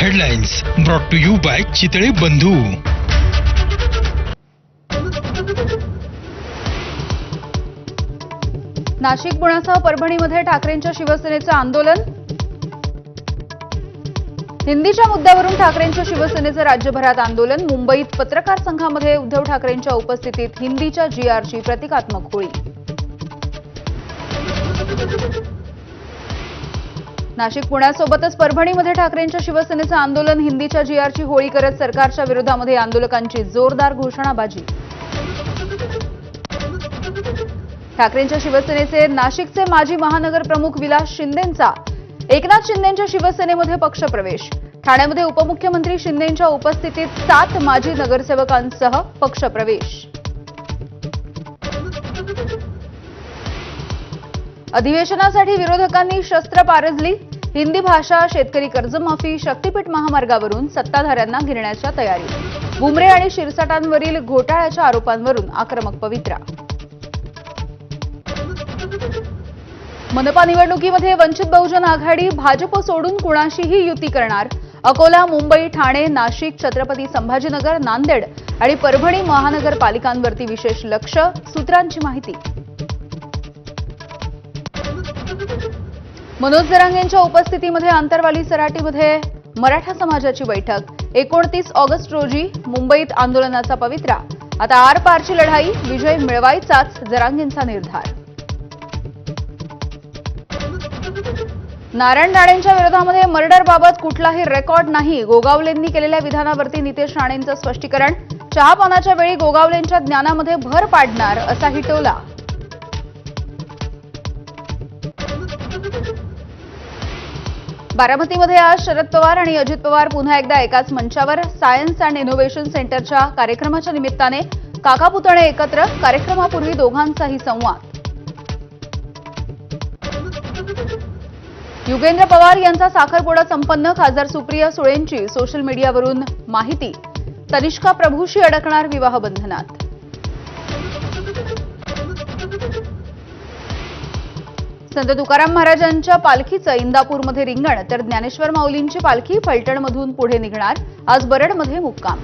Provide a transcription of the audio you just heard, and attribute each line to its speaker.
Speaker 1: Headlines brought to you by Chitale Bandhu.
Speaker 2: Nashik पुण्यासह परभणीमध्ये ठाकरेंच्या शिवसेनेचं आंदोलन. हिंदीच्या मुद्द्यावरून ठाकरेंच्या शिवसेनेचं राज्यभरात आंदोलन. मुंबईत पत्रकार संघामध्ये उद्धव ठाकरेंच्या उपस्थितीत हिंदीच्या जीआरची प्रतिकात्मक होळी. नाशिक पुण्यासोबतच परभणीमध्ये ठाकरेंच्या शिवसेनेचं आंदोलन. हिंदीच्या जीआरची होळी करत सरकारच्या विरोधामध्ये आंदोलकांची जोरदार घोषणाबाजी. ठाकरेंच्या शिवसेनेचे नाशिकचे माजी महानगर प्रमुख विलास शिंदेंचा एकनाथ शिंदेंच्या शिवसेनेमध्ये पक्षप्रवेश. ठाण्यामध्ये उपमुख्यमंत्री शिंदेंच्या उपस्थितीत 7 माजी नगरसेवकांसह पक्षप्रवेश. अधिवेशनासाठी विरोधकांनी शस्त्र पारजली. हिंदी भाषा, शेतकरी कर्जमाफी, शक्तीपीठ महामार्गावरून सत्ताधाऱ्यांना घेरण्याच्या तयारी. बुमरे आणि शिरसाटांवरील घोटाळ्याच्या आरोपांवरून आक्रमक पवित्रा. मनपा निवडणुकीमध्ये वंचित बहुजन आघाडी भाजप सोडून कुणाशीही युती करणार. अकोला, मुंबई, ठाणे, नाशिक, छत्रपती संभाजीनगर, नांदेड आणि परभणी महानगरपालिकांवरती विशेष लक्ष. सूत्रांची माहिती. मनोज जरांगेंच्या उपस्थितीमध्ये आंतरवाली सराटीमध्ये मराठा समाजाची बैठक. 29 ऑगस्ट रोजी मुंबईत आंदोलनाचा पवित्रा. आता आरपारची लढाई, विजय मिळवायचाच जरांगेंचा निर्धार. नारायण राणेंच्या विरोधामध्ये मर्डरबाबत कुठलाही रेकॉर्ड नाही. गोगावलेंनी केलेल्या विधानावरती नितेश राणेंचं स्पष्टीकरण. चहापानाच्या वेळी गोगावलेंच्या ज्ञानामध्ये भर पाडणार असाही टोला. बारामतीमध्ये आज शरद पवार आणि अजित पवार पुन्हा एकदा एकाच मंचावर. सायन्स अँड इनोव्हेशन सेंटरच्या कार्यक्रमाच्या निमित्ताने काका पुतणे एकत्र. कार्यक्रमापूर्वी दोघांचाही संवाद. युगेंद्र पवार यांचा साखरपुडा संपन्न. खासदार सुप्रिया सुळेंची सोशल मीडियावरून माहिती. तनिष्का प्रभूशी अडकणार विवाह बंधनात. संत तुकाराम महाराजांच्या पालखीचं इंदापूरमध्ये रिंगण तर ज्ञानेश्वर माऊलींची पालखी फलटणमधून पुढे निघणार. आज बरडमध्ये मुक्काम.